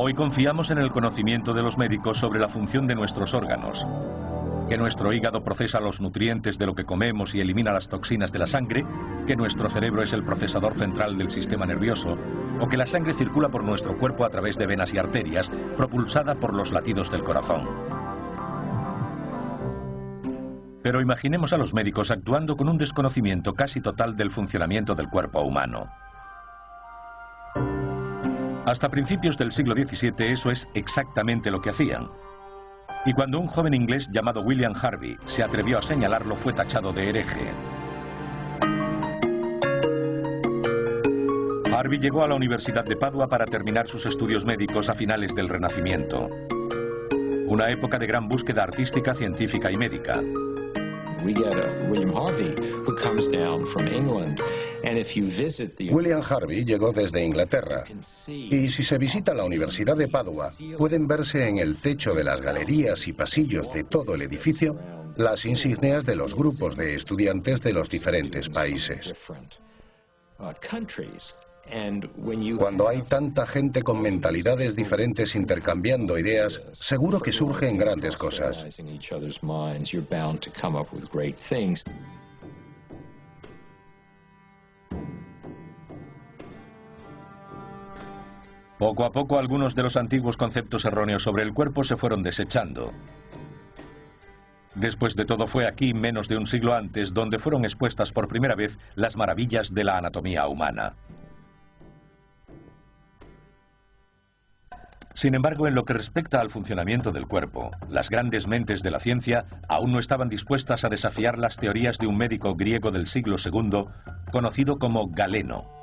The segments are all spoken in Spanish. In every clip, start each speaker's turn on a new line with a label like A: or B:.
A: Hoy confiamos en el conocimiento de los médicos sobre la función de nuestros órganos, que nuestro hígado procesa los nutrientes de lo que comemos y elimina las toxinas de la sangre, que nuestro cerebro es el procesador central del sistema nervioso, o que la sangre circula por nuestro cuerpo a través de venas y arterias, propulsada por los latidos del corazón. Pero imaginemos a los médicos actuando con un desconocimiento casi total del funcionamiento del cuerpo humano. Hasta principios del siglo XVII eso es exactamente lo que hacían. Y cuando un joven inglés llamado William Harvey se atrevió a señalarlo, fue tachado de hereje. Harvey llegó a la Universidad de Padua para terminar sus estudios médicos a finales del Renacimiento. Una época de gran búsqueda artística, científica y médica.
B: William Harvey llegó desde Inglaterra, y si se visita la Universidad de Padua, pueden verse en el techo de las galerías y pasillos de todo el edificio las insignias de los grupos de estudiantes de los diferentes países. Cuando hay tanta gente con mentalidades diferentes intercambiando ideas, seguro que surgen grandes cosas.
A: Poco a poco algunos de los antiguos conceptos erróneos sobre el cuerpo se fueron desechando. Después de todo, fue aquí, menos de un siglo antes, donde fueron expuestas por primera vez las maravillas de la anatomía humana. Sin embargo, en lo que respecta al funcionamiento del cuerpo, las grandes mentes de la ciencia aún no estaban dispuestas a desafiar las teorías de un médico griego del siglo II, conocido como Galeno.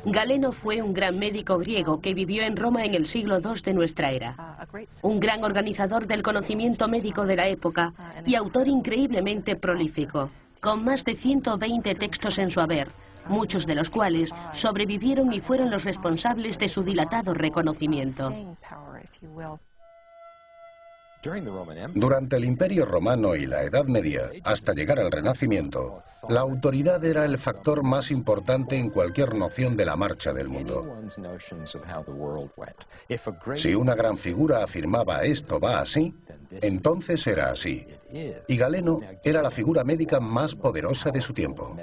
C: Galeno fue un gran médico griego que vivió en Roma en el siglo II de nuestra era. Un gran organizador del conocimiento médico de la época y autor increíblemente prolífico, con más de 120 textos en su haber, muchos de los cuales sobrevivieron y fueron los responsables de su dilatado reconocimiento.
B: Durante el Imperio Romano y la Edad Media, hasta llegar al Renacimiento, la autoridad era el factor más importante en cualquier noción de la marcha del mundo. Si una gran figura afirmaba "esto va así", entonces era así. Y Galeno era la figura médica más poderosa de su tiempo.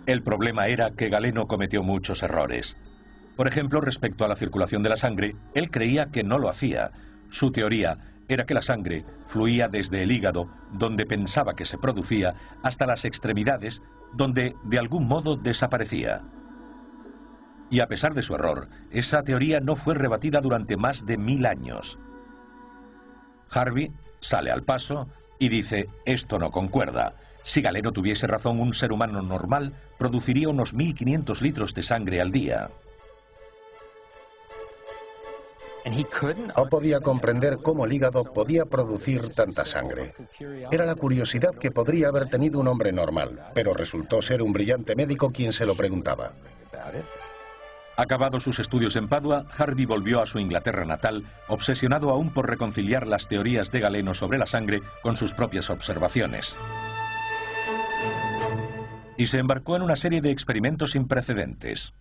A: El problema era que Galeno cometió muchos errores. Por ejemplo, respecto a la circulación de la sangre, él creía que no lo hacía. Su teoría era que la sangre fluía desde el hígado, donde pensaba que se producía, hasta las extremidades, donde de algún modo desaparecía. Y a pesar de su error, esa teoría no fue rebatida durante más de 1000 años. Harvey sale al paso y dice: esto no concuerda. Si Galeno tuviese razón, un ser humano normal produciría unos 1500 litros de sangre al día.
B: No podía comprender cómo el hígado podía producir tanta sangre. Era la curiosidad que podría haber tenido un hombre normal, pero resultó ser un brillante médico quien se lo preguntaba.
A: Acabados sus estudios en Padua, Harvey volvió a su Inglaterra natal, obsesionado aún por reconciliar las teorías de Galeno sobre la sangre con sus propias observaciones. Y se embarcó en una serie de experimentos sin precedentes.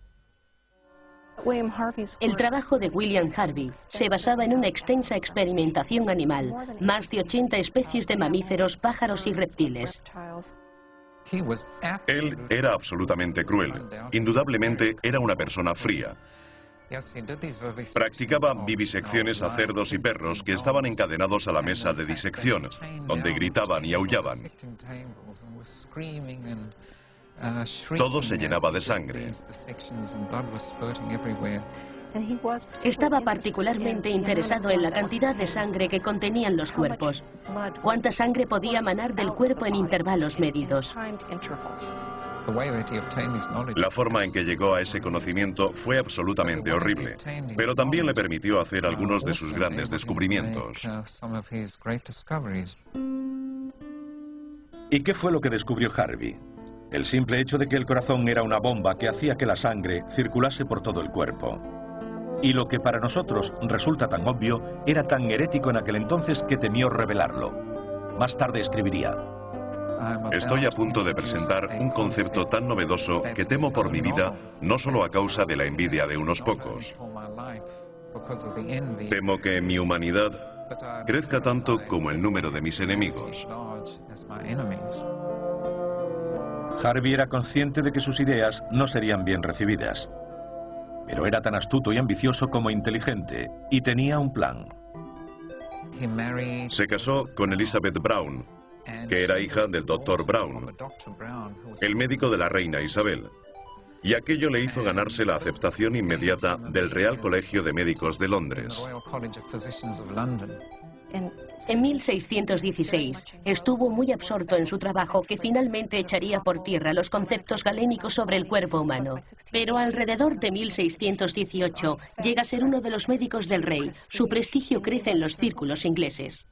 C: El trabajo de William Harvey se basaba en una extensa experimentación animal, más de 80 especies de mamíferos, pájaros y reptiles.
D: Él era absolutamente cruel. Indudablemente era una persona fría. Practicaba vivisecciones a cerdos y perros que estaban encadenados a la mesa de disección, donde gritaban y aullaban. Todo se llenaba de sangre.
C: Estaba particularmente interesado en la cantidad de sangre que contenían los cuerpos. Cuánta sangre podía manar del cuerpo en intervalos medidos.
D: La forma en que llegó a ese conocimiento fue absolutamente horrible, pero también le permitió hacer algunos de sus grandes descubrimientos.
A: ¿Y qué fue lo que descubrió Harvey? El simple hecho de que el corazón era una bomba que hacía que la sangre circulase por todo el cuerpo. Y lo que para nosotros resulta tan obvio, era tan herético en aquel entonces que temió revelarlo. Más tarde escribiría:
D: Estoy a punto de presentar un concepto tan novedoso que temo por mi vida, no solo a causa de la envidia de unos pocos. Temo que mi humanidad crezca tanto como el número de mis enemigos.
A: Harvey era consciente de que sus ideas no serían bien recibidas. Pero era tan astuto y ambicioso como inteligente, y tenía un plan.
D: Se casó con Elizabeth Brown, que era hija del Dr. Brown, el médico de la reina Isabel, y aquello le hizo ganarse la aceptación inmediata del Real Colegio de Médicos de Londres.
C: En 1616 estuvo muy absorto en su trabajo que finalmente echaría por tierra los conceptos galénicos sobre el cuerpo humano. Pero alrededor de 1618 llega a ser uno de los médicos del rey. Su prestigio crece en los círculos ingleses.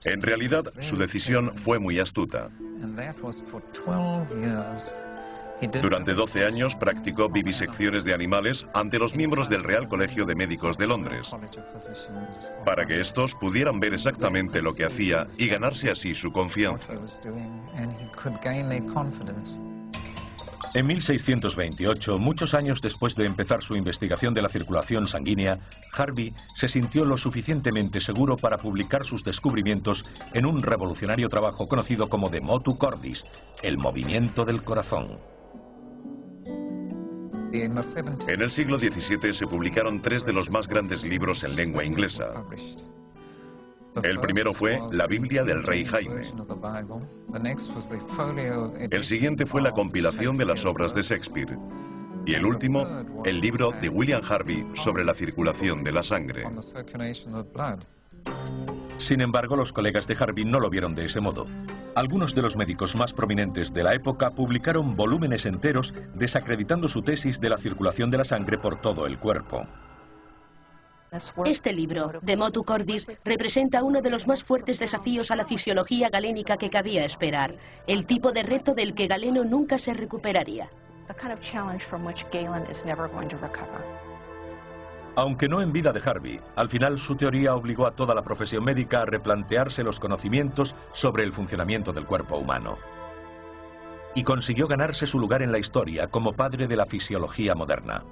D: En realidad, su decisión fue muy astuta. Durante 12 años practicó vivisecciones de animales ante los miembros del Real Colegio de Médicos de Londres, para que estos pudieran ver exactamente lo que hacía y ganarse así su confianza.
A: En 1628, muchos años después de empezar su investigación de la circulación sanguínea, Harvey se sintió lo suficientemente seguro para publicar sus descubrimientos en un revolucionario trabajo conocido como de motu cordis, el movimiento del corazón.
D: En el siglo XVII se publicaron 3 de los más grandes libros en lengua inglesa. El primero fue la Biblia del Rey Jaime. El siguiente fue la compilación de las obras de Shakespeare. Y el último, el libro de William Harvey sobre la circulación de la sangre.
A: Sin embargo, los colegas de Harvey no lo vieron de ese modo. Algunos de los médicos más prominentes de la época publicaron volúmenes enteros desacreditando su tesis de la circulación de la sangre por todo el cuerpo.
C: Este libro, De Motu Cordis, representa uno de los más fuertes desafíos a la fisiología galénica que cabía esperar, el tipo de reto del que Galeno nunca se recuperaría.
A: Aunque no en vida de Harvey, al final su teoría obligó a toda la profesión médica a replantearse los conocimientos sobre el funcionamiento del cuerpo humano. Y consiguió ganarse su lugar en la historia como padre de la fisiología moderna.